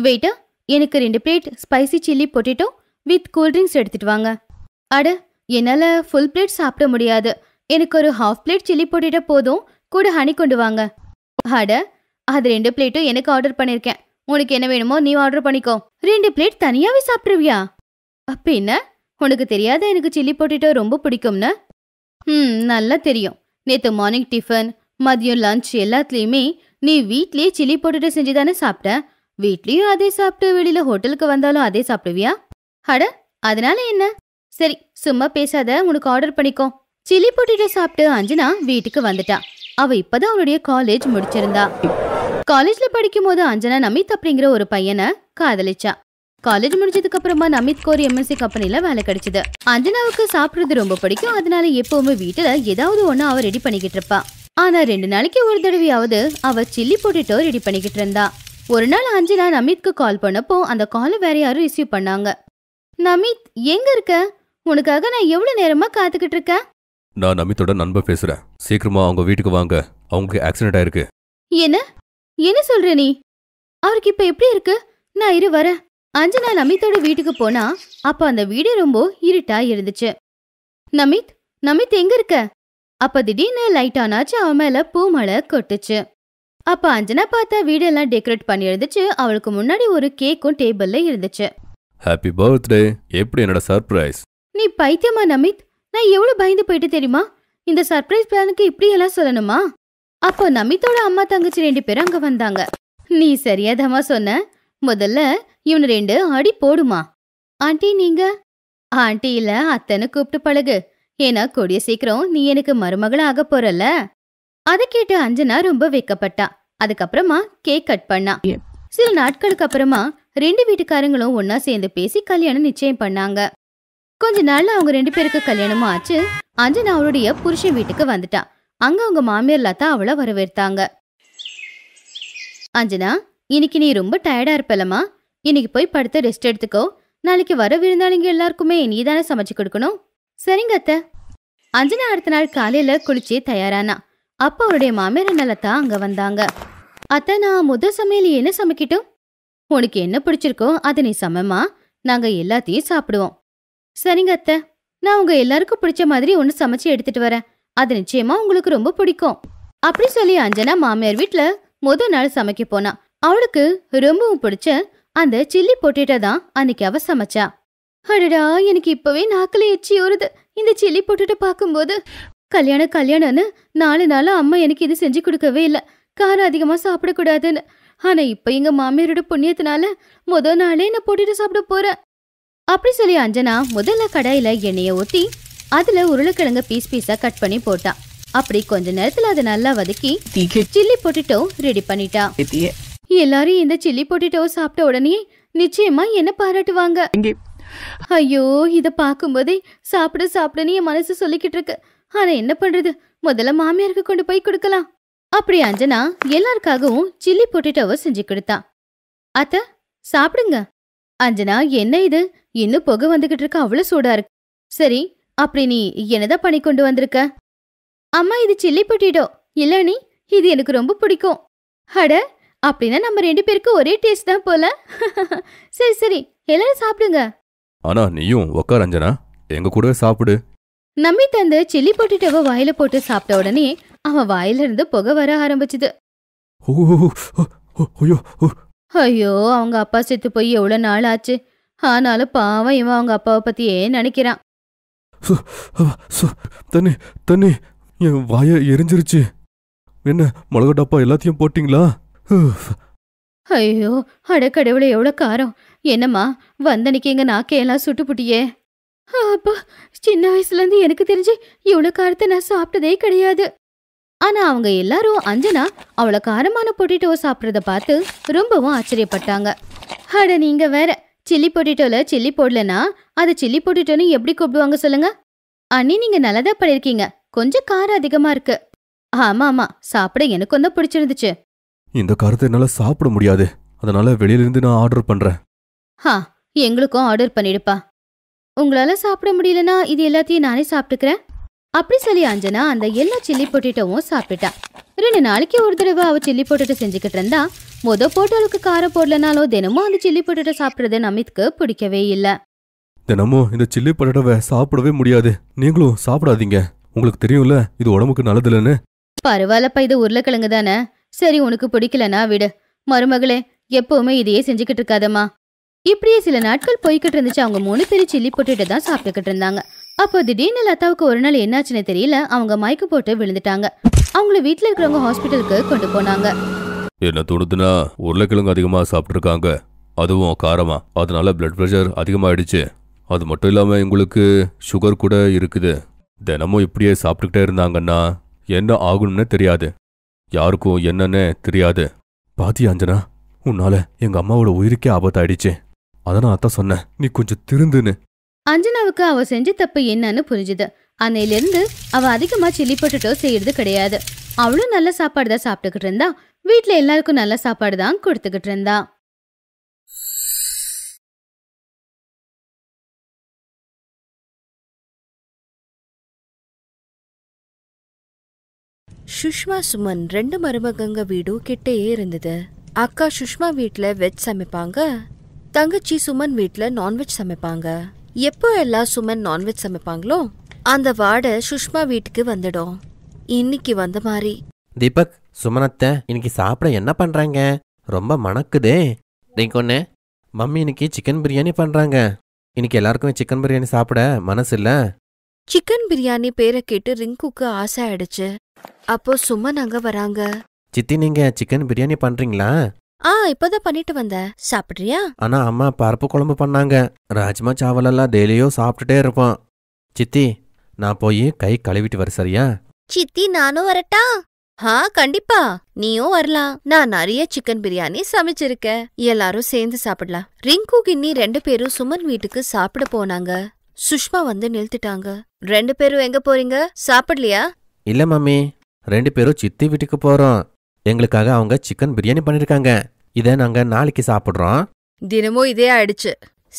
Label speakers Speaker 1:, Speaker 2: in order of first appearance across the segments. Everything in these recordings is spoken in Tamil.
Speaker 1: வெயிட்டர், எனக்கு 2 plate spicy chilli potato with cool drinks எடுத்துட்டு வாங்க. அட, என்னால ஃபுல் பிளேட் சாப்பிட முடியாது. எனக்கு ஒரு ஹாஃப் பிளேட் சில்லி பொட்டேட்டோ போதும். கூட ஹனி கொண்டு வாங்க. அட, அது 2 பிளேட்டும் எனக்கு ஆர்டர் பண்ணிருக்கேன். உனக்கு என்ன வேணுமோ நீ ஆர்டர் பண்ணிக்கோ. 2 பிளேட் தனியாவே சாப்பிடுவியா? அப்ப என்ன, உனக்கு தெரியாத எனக்கு சில்லி பொட்டேட்டோ ரொம்ப பிடிக்கும்னு? நல்லா தெரியும். நேத்து மார்னிங் டிஃபன், மதியம் லஞ்ச் எல்லாத்துலயுமே நீ வீட்லயே சில்லி பொட்டேட்டோ செஞ்சுதானே சாப்பிட்ட. வீட்லயும் அதே சாப்பிட்டு வெளியில ஹோட்டலுக்கு வந்தாலும் அதே சாப்பிடுவியா? அட, அதனால என்ன? சரி, சும்மா பேசாத, உனக்கு ஆர்டர் பண்ணிக்கோ. சில்லி பொட்டேட்டோ சாப்பிட்டு அஞ்சனா வீட்டுக்கு வந்துட்டா. அவ இப்பதான் அவளுடைய காலேஜ் முடிச்சிருந்தா. காலேஜ்ல படிக்கும் போது அஞ்சனா நமித் அப்படிங்கிற ஒரு பையனை காதலிச்சா. காலேஜ் முடிஞ்சதுக்கு அப்புறமா நமித்க்கு ஒரு MNC கம்பெனில வேலை கிடைச்சது. அஞ்சனாவுக்கு சாப்பிடுறது ரொம்ப பிடிக்கும். அதனால எப்பவுமே வீட்டுல ஏதாவது ஒண்ணு அவ ரெடி பண்ணிக்கிட்டு இருப்பா. ஆனா 2 நாளைக்கு ஒரு தடவையாவது அவ சில்லி பொட்டேட்டோ ரெடி பண்ணிக்கிட்டு இருந்தா. ஒரு நாள் அஞ்சனா நமித்க்கு கால் பண்ணப்போ அந்த காலை வேற யாரும் ரிசீவ் பண்ணாங்க. நமித், எங்க இருக்க? உனக்காக நான் எவ்வளவு நேரமா காத்துக்கிட்டு இருக்கேன்.
Speaker 2: நான் நமித்தோட நண்பன் பேசுறேன். சீக்கிரமா அவங்க வீட்டுக்கு வாங்க. அவங்களுக்கு ஆக்சிடென்ட் ஆயிருக்கு.
Speaker 1: என்ன சொல்ற நீ? அவருக்கு இப்ப எப்படி இருக்கு? நான் இரு வரேன். அஞ்சனா நமித்தோட வீட்டுக்கு போனா அப்ப அந்த வீடு ரொம்ப இருட்டா இருந்துச்சு. நமித் எங்க இருக்க? அப்ப திடீர்னு லைட் ஆனாச்சு. அவன் மேல பூமழை கொட்டுச்சு. அப்ப அஞ்சனா பார்த்தா வீடெல்லாம் டெக்கரேட் பண்ணி இருந்துச்சு. அவளுக்கு முன்னாடி ஒரு கேக்கும் டேபிள்ல இருந்துச்சு.
Speaker 2: Happy birthday. எப்படி என்னோட சர்ப்ரைஸ்?
Speaker 1: நீ பைத்தியமா நமித்? நான் எவ்வளவு பயந்து போயிட்டு தெரியுமா? இந்த சர்ப்ரைஸ் பிளானுக்கு இப்படி எல்லாம் சொல்லணுமா? அப்போ நமித்தோட அம்மா தங்கச்சி 2 பேரும் அங்க வந்தாங்க. நீ சரியாதாமா சொன்ன. முதல்ல இவனு 2 அடி போடுமா. ஆண்டி, நீங்க? ஆண்டி இல்ல, அத்தனை கூப்பிட்டு பழகு. ஏன்னா கூடிய சீக்கிரம் நீ எனக்கு மருமகள ஆக போறல. அதை கேட்டு அஞ்சனா ரொம்ப வெக்கப்பட்டா. அதுக்கப்புறமா கேக் கட் பண்ணா. சில நாட்களுக்கு அப்புறமா 2 வீட்டுக்காரங்களும் ஒன்னா சேர்ந்து பேசி கல்யாணம் நிச்சயம் பண்ணாங்க. கொஞ்ச நாள்ல அவங்க 2 பேருக்கு கல்யாணமும் ஆச்சு. அஞ்சனா அவளுடைய புருஷன் வீட்டுக்கு வந்துட்டா. அங்க அவங்க மாமியார் லதா அவளை வரவேற்றாங்க. அஞ்சனா, இன்னைக்கு நீ ரொம்ப டயர்டா இருப்பலமா. இன்னைக்கு போய் படுத்து ரெஸ்ட் எடுத்துக்கோ. நாளைக்கு வர விருந்தாளிங்க எல்லாருக்குமே நீதானே சமைச்சு கொடுக்கணும். சரிங்க அத்தை. அஞ்சனா அடுத்த நாள் காலையில குளிச்சு தயாரானா. அப்ப அவருடைய மாமியார் லதா அங்க வந்தாங்க. அத்தை, நான் முதல் சமையல் என்ன சமைக்கட்டும்? உனக்கு என்ன பிடிச்சிருக்கோ அதை நீ சமைமா. நாங்க எல்லாத்தையும் சாப்பிடுவோம். சரிங்க அத்தை, நான் உங்க எல்லாருக்கும் பிடிச்ச மாதிரி ஒன்னு சமைச்சு எடுத்துட்டு வரேன். அது நிச்சயமா உங்களுக்கு ரொம்ப பிடிக்கும். அப்படி சொல்லி அஞ்சனா மாமியார் வீட்டுல முதல் நாள் சமைக்க போனா. அவளுக்கு ரொம்பவும் பிடிச்ச அந்த சில்லி பொட்டேட்டோ தான் அன்னைக்கு அவ சமைச்சா. அடடா, எனக்கு இப்பவே நாக்குல எச்சி ஊறுது இந்த சில்லி பொட்டேட்டோ பார்க்கும்போது. கல்யாணம்னு 4 நாளா அம்மா எனக்கு இது செஞ்சு கொடுக்கவே இல்லை, காரம் அதிகமா சாப்பிடக்கூடாதுன்னு. ஆனா இப்ப எங்க மாமியாரோட புண்ணியத்தினால முதல் நாளே நான் பொட்டேட்டோ சாப்பிட போறேன். அப்படி சொல்லி அஞ்சனா முதல்ல கடாயில எண்ணெயை ஊத்தி அதுல உருளைக்கிழங்க பீஸா கட் பண்ணி போட்டா. அப்படி கொஞ்ச நேரத்துல அதை நல்லா வதக்கி சில்லி பொட்டேட்டோ ரெடி பண்ணிட்டா. எல்லாரும் இந்த சில்லி பொட்டேட்டோ சாப்பிட்ட உடனே நிச்சயமா என்ன பாராட்டுவாங்க. ஐயோ, இத பாக்கும்போதே சாப்பிடுன்னு என் மனசு சொல்லிக்கிட்டு இருக்கு. ஆனா என்ன பண்றது, முதல்ல மாமியாருக்கு கொண்டு போய் கொடுக்கலாம். அப்படி அஞ்சனா எல்லாருக்காகவும் சில்லி பொட்டேட்டோவை செஞ்சு கொடுத்தா. அத்த, சாப்பிடுங்க. அஞ்சனா, என்ன இது, இன்னும் புகை வந்துகிட்டு இருக்க, அவ்வளவு சூடா இருக்கு. சரி, அப்படி நீ என்னதான் பண்ணி கொண்டு வந்திருக்க? அம்மா, இது சில்லி பொட்டேட்டோ. இல்ல நீ, இது எனக்கு ரொம்ப பிடிக்கும். அட, அப்படின்னா நம்ம 2 பேருக்கு ஒரே டேஸ்ட் தான் போல. சரி, எல்லாரும் சாப்பிடுங்க.
Speaker 2: ஆனா நீயும் உக்கார் அஞ்சனா, எங்க கூடவே சாப்பிடு.
Speaker 1: நமித் அந்த சில்லி பொட்டேட்டோவை வாயில போட்டு சாப்பிட்ட உடனே அவன் வாயில இருந்து புகை வர ஆரம்பிச்சுது. ஐயோ, அவங்க அப்பா செத்து போய் எவ்வளவு நாள் ஆச்சு. ஆனாலும் பாவம் இவன் அவங்க அப்பாவை பத்தியே நினைக்கிறான்.
Speaker 2: தண்ணி என் வாய எரிஞ்சிருச்சு. என்ன மிளகா டப்பா எல்லாத்தையும் போட்டீங்களா?
Speaker 1: ஐயோ, அடக்கடவுளை, எவ்வளவு காரம். என்னம்மா, வந்தனைக்கு எங்க நாக்கையெல்லாம் சுட்டுப்புட்டியே. அப்பா, சின்ன வயசுல இருந்து எனக்கு தெரிஞ்சு இவ்வளவு காரத்தை நான் சாப்பிட்டதே கிடையாது. ஆனா அவங்க எல்லாரும் அஞ்சனா அவளை காரமான பொட்டேட்டோ சாப்பிட்றத பார்த்து ரொம்பவும் ஆச்சரியப்பட்டாங்க. அட, நீங்க வேற, சில்லி பொட்டேட்டோல சில்லி போடலனா அது சில்லி பொட்டேட்டோன்னு எப்படி கூப்பிடுவாங்க சொல்லுங்க? அண்ணி, நீங்க நல்லதா பண்ணிருக்கீங்க. கொஞ்சம் காரம் அதிகமா இருக்கு. ஆமா, சாப்பிட எனக்கு வந்து பிடிச்சிருந்துச்சு.
Speaker 2: இந்த காரத்தை என்னால சாப்பிட முடியாது, அதனால வெளியில இருந்து நான் ஆர்டர் பண்றேன்.
Speaker 1: எங்களுக்கும் ஆர்டர் பண்ணிடுப்பா. உங்களால சாப்பிட முடியலனா இது எல்லாத்தையும் நானே சாப்பிட்டுக்கிறேன். அப்படி சொல்லி அஞ்சனா அந்த எல்லா சில்லி பொட்டேட்டோவும் சாப்பிட்டா. 2 நாளைக்கு ஒரு தடவை அவ சில்லி பொட்டேட்டோ செஞ்சுக்கிட்டு இருந்தா. போட்டோவுக்கு காரம் போடலனாலும் தினமும் அந்த சில்லி பொட்டேட்டோ சாப்பிடுறது நமித்க்கு பிடிக்கவே இல்ல.
Speaker 2: தினமும் இந்த சில்லி பொட்டேட்டோவை சாப்பிடவே முடியாது. நீங்களும் சாப்பிடாதீங்க. உங்களுக்கு தெரியும்ல இது உடம்புக்கு நல்லதில்லன்னு.
Speaker 1: பரவாயில்லப்பா, இது உருளைக்கிழங்கு தானே. சரி, உனக்கு பிடிக்கலனா விடு. மருமகளே, எப்பவுமே இதையே செஞ்சுக்கிட்டு இருக்காதம்மா. இப்படியே சில நாட்கள் போய்கிட்டு இருந்துச்சு. அவங்க 3 பேரும் சில்லி பொட்டேட்டோ தான் சாப்பிட்டுக்கிட்டு இருந்தாங்க. அப்போ திடீர்னு லதாவுக்கு ஒரு நாள் என்னாச்சுன்னு தெரியல. அவங்க மயக்க போட்டு விழுந்துட்டாங்க. அவங்கள வீட்டுல இருக்கிறவங்க ஹாஸ்பிட்டலுக்கு கொண்டு போனாங்க.
Speaker 2: என்ன தோணுதுன்னா உருளைக்கிழங்கு அதிகமா சாப்பிட்டுருக்காங்க, அதுவும் காரமா. அதனால பிளட் ப்ரெஷர் அதிகமாயிடுச்சு. அது மட்டும் இல்லாம உங்களுக்கு சுகர் கூட இருக்குது. தினமும் இப்படியே சாப்பிட்டுக்கிட்டே இருந்தாங்கன்னா என்ன ஆகணும்னு தெரியாது. யாருக்கும் என்னன்னு தெரியாது. பாத்தி அஞ்சனா, உன்னால எங்க அம்மாவோட உயிருக்கே ஆபத்தாயிடுச்சு. அதனால அதான் சொன்னேன், நீ கொஞ்சம் திருந்துன்னு.
Speaker 1: அஞ்சனாவுக்கு அவ செஞ்ச தப்பு என்னன்னு புரிஞ்சுது. அன்னையிலிருந்து அவ அதிகமா சில்லி பொட்டேட்டோ செய்யறது கிடையாது. அவளும் நல்ல சாப்பாடு தான் சாப்பிட்டுக்கிட்டு இருந்தா. வீட்டுல எல்லாருக்கும் நல்ல சாப்பாடு தான் கொடுத்துக்கிட்டு இருந்தா.
Speaker 3: சுஷ்மா சுமன் 2 மருமகங்க வீடும் கிட்டேயே இருந்தது. அக்கா சுஷ்மா வீட்ல வெஜ் சமைப்பாங்க, தங்கச்சி சுமன் வீட்ல நான்வெஜ் சமைப்பாங்க. எப்போ எல்லாம் சுமன் நான்வெஜ் சமைப்பாங்களோ அந்த வாடை சுஷ்மா வீட்டுக்கு வந்துடும். இன்னைக்கு வந்த மாதிரி.
Speaker 4: தீபக், சுமனத்தை இன்னைக்கு சாப்பிட என்ன பண்றாங்க? ரொம்ப மணக்குதே. ஒண்ணு மம்மி இன்னைக்கு சிக்கன் பிரியாணி பண்றாங்க. இன்னைக்கு எல்லாருக்கும் சிக்கன் பிரியாணி சாப்பிட மனசு இல்ல.
Speaker 3: சிக்கன் பிரியாணி பேரை கேட்டு ரிங்குக்கு ஆசை ஆயிடுச்சு. அப்போ சுமன் அங்க வராங்க.
Speaker 4: சித்தி, நீங்க சிக்கன் பிரியாணி பண்றீங்களா?
Speaker 3: இப்பதான் பண்ணிட்டு வந்த, சாப்பிடுறியா?
Speaker 4: ஆனா அம்மா பருப்பு குழம்பு பண்ணாங்க. ராஜ்மா சாவலெல்லாம் டெய்லியும் சாப்பிட்டுட்டே இருப்போம். சித்தி, நான் போய் கை கழுவிட்டு வர, சரியா?
Speaker 3: சித்தி, நானும் வரட்டா? கண்டிப்பா, நீயும் வரலாம். நான் நிறைய சிக்கன் பிரியாணி சமைச்சிருக்கேன். எல்லாரும் சேர்ந்து சாப்பிடலாம். ரிங்கு கின்னி 2 பேரும் சுமன் வீட்டுக்கு சாப்பிட போனாங்க. சுஷ்மா வந்து நிறுத்திட்டாங்க. 2 பேரும் எங்க போறீங்க? சாப்பிடலையா?
Speaker 4: இல்ல மம்மி, 2 பேரும் சித்தி வீட்டுக்கு போறோம். எங்களுக்காக அவங்க சிக்கன் பிரியாணி பண்ணிருக்காங்க. இத நாங்க நாளைக்கு சாப்பிடுறோம்.
Speaker 3: தினமும் இதே ஆயிடுச்சு.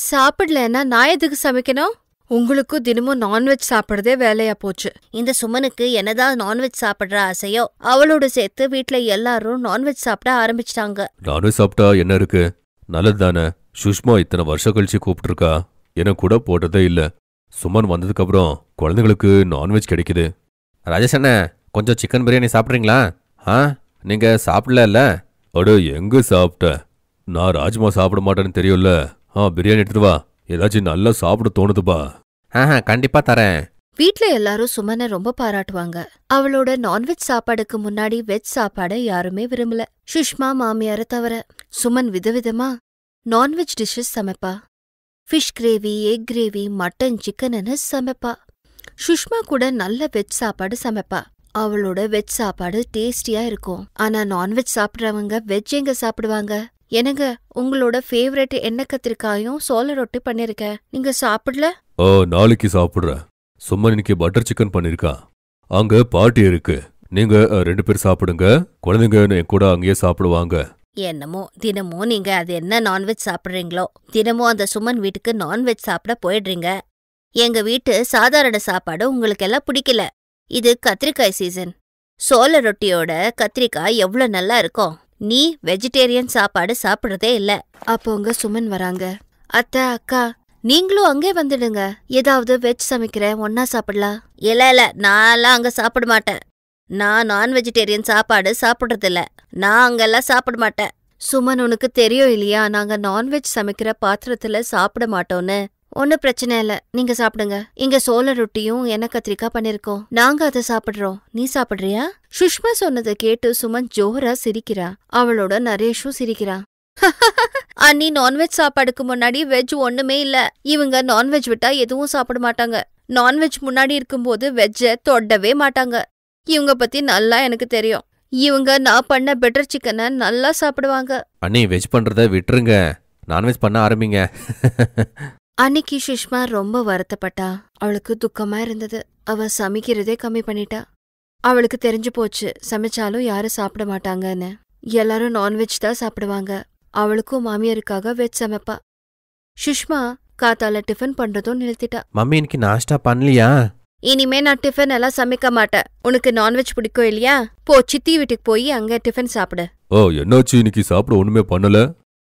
Speaker 3: சாப்பிடலன்னா நான் எதுக்கு சமைக்கணும்? உங்களுக்கும் தினமும் நான்வெஜ் சாப்பிடுறதே வேலையா போச்சு. இந்த சுமனுக்கு என்னதான் நான்வெஜ் சாப்பிடுற ஆசையோ அவளோட சேர்த்து வீட்டுல எல்லாரும் நான்வெஜ் சாப்பிட ஆரம்பிச்சிட்டாங்க.
Speaker 2: நான்வெஜ் சாப்பிட்டா என்ன இருக்கு, நல்லது தானே. சுஷ்மா இத்தனை வருஷம் கழிச்சு கூப்பிட்டுருக்கா. எனக்கு கூட போட்டதே இல்ல. சுமன் வந்ததுக்கு அப்புறம் குழந்தைங்களுக்கு நான்வெஜ் கிடைக்குது.
Speaker 4: ராஜேஷ் அண்ணா, கொஞ்சம் சிக்கன் பிரியாணி சாப்பிட்றீங்களா? நீங்க சாப்பிடல?
Speaker 2: அட, எங்க சாப்பிட்ட? நான் ராஜ்மா சாப்பிட மாட்டேன்னு தெரியும்ல. பிரியாணி எடுத்துட்டு வா. ஏதாச்சும் நல்லா சாப்பிட தோணுதுப்பா.
Speaker 4: கண்டிப்பா தரேன்.
Speaker 3: வீட்ல எல்லாரும் சுமனை ரொம்ப பாராட்டுவாங்க. அவளோட நான்வெஜ் சாப்பாடுக்கு முன்னாடி வெஜ் சாப்பாட யாருமே விரும்பல, சுஷ்மா மாமியார தவிர. சுமன் விதவிதமா நான்வெஜ் டிஷ்ஷஸ் சமைப்பா. Fish gravy, egg gravy, mutton, சிக்கன்னு சமைப்பா. சுஷ்மா கூட நல்ல வெஜ் சாப்பாடு சமைப்பா. அவளோட வெஜ் சாப்பாடு டேஸ்டியா இருக்கும். ஆனா நான்வெஜ் சாப்பிட்றவங்க வெஜ் எங்க சாப்பிடுவாங்க? என்னங்க, உங்களோட ஃபேவரட் எண்ணெய் கத்திரிக்காயும் சோள ரொட்டி பண்ணிருக்கேன். நீங்க சாப்பிடல?
Speaker 2: நாளைக்கு சாப்பிடுறேன். சும்மா இன்னைக்கு பட்டர் சிக்கன் பண்ணிருக்கா. அங்க பார்ட்டி இருக்கு. நீங்க 2 பேர் சாப்பிடுங்க. குழந்தைங்க என் கூட அங்கேயே சாப்பிடுவாங்க.
Speaker 3: என்னமோ தினமும் நீங்க அது என்ன நான்வெஜ் சாப்பிடுறீங்களோ, தினமும் அந்த சுமன் வீட்டுக்கு நான்வெஜ் சாப்பிட போயிடுறீங்க. எங்க வீட்டு சாதாரண சாப்பாடு உங்களுக்கு எல்லாம் பிடிக்கல. இது கத்திரிக்காய் சீசன். சோள ரொட்டியோட கத்திரிக்காய் எவ்வளவு நல்லா இருக்கும். நீ வெஜிடேரியன் சாப்பாடு சாப்பிடுறதே இல்ல. அப்போ உங்க சுமன் வராங்க. அத்தை, அக்கா, நீங்களும் அங்கே வந்துடுங்க. ஏதாவது வெஜ் சமைக்கிறேன், ஒன்னா சாப்பிடலாம். இல்ல, நான்லாம் அங்க சாப்பிட மாட்டேன். நான் நான் வெஜிடேரியன் சாப்பாடு சாப்பிடுறதில்ல. நான் அங்கெல்லாம் சாப்பிட மாட்டேன். சுமன், உனக்கு தெரியும் இல்லையா, நாங்க நான்வெஜ் சமைக்கிற பாத்திரத்துல சாப்பிட மாட்டோன்னு. ஒன்னும் பிரச்சனை இல்ல, நீங்க சாப்பிடுங்க. இங்க சோள ரொட்டியும் எண்ணெய் கத்திரிக்காய் பண்ணிருக்கோம். நாங்க அதை சாப்பிடுறோம். நீ சாப்பிடுறியா? சுஷ்மா சொன்னதை கேட்டு சுமன் ஜோரா சிரிக்கிறா. அவளோட நரேஷும் சிரிக்கிறான். அண்ணி, நான்வெஜ் சாப்பாடுக்கு முன்னாடி வெஜ் ஒண்ணுமே இல்ல. இவங்க நான்வெஜ் விட்டா எதுவும் சாப்பிட மாட்டாங்க. நான்வெஜ் முன்னாடி இருக்கும்போது வெஜ்ஜ தொடவே மாட்டாங்க. இவங்க பத்தி நல்லா எனக்கு தெரியும். இவங்க நான் பண்ண பெட்டர் சிக்கனை நல்லா சாப்பிடுவாங்க.
Speaker 4: அண்ணி, வெஜ் பண்றத விட்டுருங்க, நான்வெஜ் பண்ண ஆரம்பிங்க.
Speaker 3: அன்னைக்கு சுஷ்மா ரொம்ப வருத்தப்பட்டா. அவளுக்கு துக்கமா இருந்தது. அவ சமைக்கிறதே கம்மி பண்ணிட்டா. அவளுக்கு தெரிஞ்சு போச்சு, சமைச்சாலும் யாரும் சாப்பிட மாட்டாங்கன்னு. எல்லாரும் நான்வெஜ் தான் சாப்பிடுவாங்க. அவளுக்கும் மாமியாருக்காக வெஜ் சமைப்பா. சுஷ்மா காத்தால டிஃபன் பண்றதும் நிறுத்திட்டா.
Speaker 4: மம்மி இன்னைக்கு நாஷ்டா பண்ணலையா?
Speaker 3: இனிமே நான் டிஃபன் எல்லாம் சமைக்க மாட்டேன். உனக்கு நான்வெஜ் பிடிக்கும் இல்லையா? போ சித்தி வீட்டுக்கு போய் அங்க டிஃபன் சாப்பிடு.
Speaker 2: ஓ என்னாச்சு இன்னைக்கு சாப்பிட ஒண்ணுமே பண்ணல?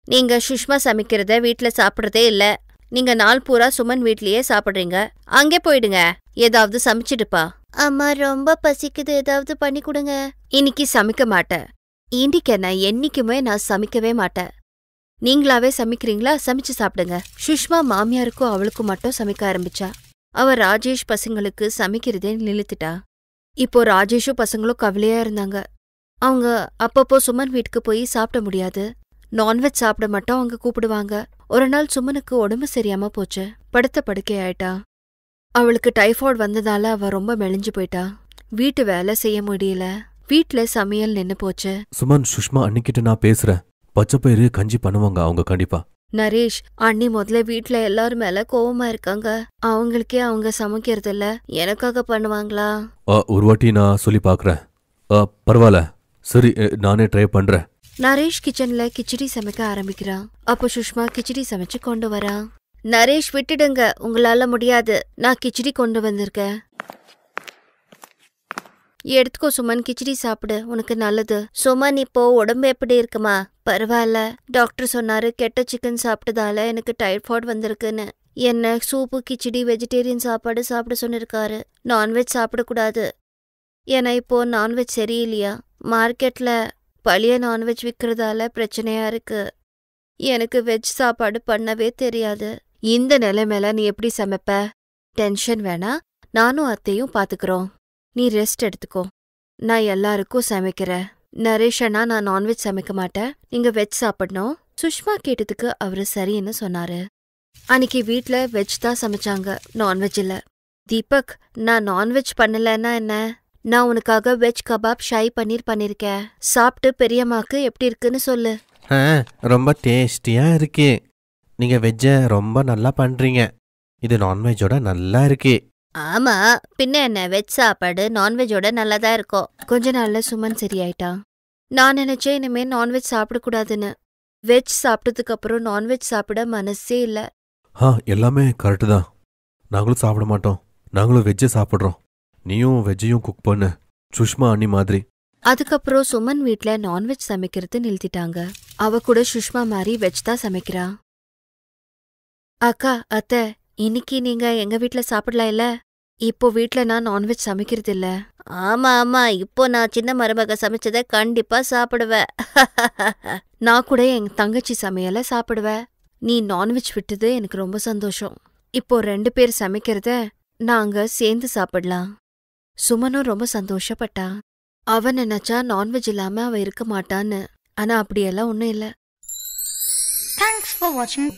Speaker 3: நீங்க சுஷ்மா சமைக்கிறத வீட்ல சாப்பிடுறதே இல்ல. நீங்க நாள் பூரா சுமன் வீட்லயே சாப்பிடுறீங்க. அங்கே போயிடுங்க, ஏதாவது சமைச்சிடுப்பா. அம்மா ரொம்ப பசிக்குது, ஏதாவது பண்ணி கொடுங்க. இன்னைக்கு சமைக்க மாட்டேன். இன்னைக்கு நான் என்னைக்குமே நான் சமைக்கவே மாட்டேன். நீங்களாவே சமைக்கிறீங்களா? சமைச்சு சாப்பிடுங்க. சுஷ்மா மாமியாருக்கும் அவளுக்கும் மட்டும் சமைக்க ஆரம்பிச்சா. அவ ராஜேஷ் பசங்களுக்கு சமைக்கிறதே நிறுத்திட்டா. இப்போ ராஜேஷும் பசங்களும் கவலையா இருந்தாங்க. அவங்க அப்பப்போ சுமன் வீட்டுக்கு போய் சாப்பிட முடியாது. நான்வெஜ் சாப்பிட மட்டும் அவங்க கூப்பிடுவாங்க. ஒரு நாள் சுமனுக்கு உடம்பு சரியாம போச்சு. படுத்த படுக்கை ஆயிட்டா. அவளுக்கு டைஃபாய்டு வந்ததால அவ ரொம்ப மெலிஞ்சு போயிட்டா. வீட்டு வேலை செய்ய முடியல. வீட்ல சமையல் நின்னு போச்சு.
Speaker 2: சுமன், சுஷ்மா அன்னிக்கிட்ட நான் பேசுறேன். பச்சை பயிறு கஞ்சி பண்ணுவாங்க அவங்க கண்டிப்பா.
Speaker 3: நரேஷ், அண்ணி முதல்ல வீட்ல எல்லாரும் மேல கோவமா இருக்காங்க. அவங்களுக்கே அவங்க சமைக்கிறது இல்ல, எனக்காக பண்ணுவாங்களா?
Speaker 2: ஒரு வாட்டி நான் சொல்லி பாக்குறேன். பரவாயில்ல, சரி நானே ட்ரை பண்றேன்.
Speaker 3: நரேஷ் கிச்சன்ல கிச்சடி சமைக்க ஆரம்பிக்கிறான். அப்போ சுஷ்மா கிச்சடி சமைச்சு கொண்டு வரா. நரேஷ் விட்டுடுங்க, உங்களால முடியாது. நான் கிச்சடி கொண்டு வந்திருக்கேன். எடுத்துக்கோ சுமன், கிச்சடி சாப்பிடு, உனக்கு நல்லது. சுமன் இப்போ உடம்பு எப்படி இருக்குமா? பரவாயில்ல. டாக்டர் சொன்னாரு கெட்ட சிக்கன் சாப்பிட்டதால எனக்கு டைஃபாய்டு வந்திருக்குன்னு. என்ன சூப்பு கிச்சடி வெஜிடேரியன் சாப்பாடு சாப்பிட சொன்னிருக்காரு. நான்வெஜ் சாப்பிடக்கூடாது. ஏன்னா இப்போ நான்வெஜ் சரியில்லையா? மார்க்கெட்ல பழைய நான்வெஜ் விற்கிறதால பிரச்சனையா இருக்கு. எனக்கு வெஜ் சாப்பாடு பண்ணவே தெரியாது. இந்த நிலைமையில நீ எப்படி சமைப்ப? டென்ஷன் வேணா, நானும் அத்தையும் பாத்துக்கிறோம். நீ ரெஸ்ட் எடுத்துக்கோ. நான் எல்லாருக்கும் சமைக்கிறேன். நரேஷனா நான் நான்வெஜ் சமைக்க மாட்டேன், நீங்க வெஜ் சாப்பிடணும். சுஷ்மா கேட்டதுக்கு அவரு சரின்னு சொன்னாரு. அன்னைக்கு வீட்ல வெஜ் தான் சமைச்சாங்க, நான்வெஜ் இல்ல. தீபக், நான் நான்வெஜ் பண்ணலன்னா என்ன? நான் உனக்காக வெஜ் கபாப் ஷாய் பன்னீர் பண்ணிருக்கேன். சாப்பிட்டு பெரியம்மாக்கு எப்படி இருக்குன்னு சொல்லு.
Speaker 4: ரொம்ப டேஸ்டியா இருக்கு. நீங்க வெஜ்ஜை ரொம்ப நல்லா பண்றீங்க. இது நான்வெஜ்ஜோட நல்லா இருக்கு.
Speaker 3: ஆமா, பின்ன என்ன, வெஜ் சாப்பாடு நான்வெஜ்ஜோட நல்லாதான் இருக்கும். கொஞ்ச நாள்ல சுமன் சரியாயிட்டான். நான் நினைச்சேன் இனிமே நான்வெஜ் சாப்பிடக்கூடாதுன்னு. வெஜ் சாப்பிட்டதுக்கு அப்புறம் நான்வெஜ் சாப்பிட மனசே இல்ல.
Speaker 2: எல்லாமே கரெக்டு தான். நாங்களும் சாப்பிட மாட்டோம், நாங்களும் வெஜ்ஜை சாப்பிட்றோம். நீயும் வெஜ்ஜையும் குக் பண்ணு, சுஷ்மா அண்ணி மாதிரி.
Speaker 3: அதுக்கப்புறம் சுமன் வீட்ல நான்வெஜ் சமைக்கிறது நிறுத்திட்டாங்க. அவ கூட சுஷ்மா மாதிரி வெஜ் தான் சமைக்கிறா. அக்கா, அத்தை, இன்னைக்கு நீங்க எங்க வீட்ல சாப்பிடலாம் இல்ல? இப்போ வீட்ல நான் நான்வெஜ் சமைக்கிறது இல்ல. ஆமா ஆமா, இப்போ நான் சின்ன மருமக சமைச்சத கண்டிப்பா சாப்பிடுவேன். நான் கூட என் தங்கச்சி சமையல சாப்பிடுவேன். நீ நான்வெஜ் விட்டது எனக்கு ரொம்ப சந்தோஷம். இப்போ 2 பேர் சமைக்கிறத நாங்க சேர்ந்து சாப்பிடலாம். சுமனும் ரொம்ப சந்தோஷப்பட்டா. அவ நினைச்சா நான்வெஜ் இல்லாம அவ இருக்க மாட்டான்னு. ஆனா அப்படியெல்லாம் ஒண்ணும் இல்ல.
Speaker 5: Thanks for watching.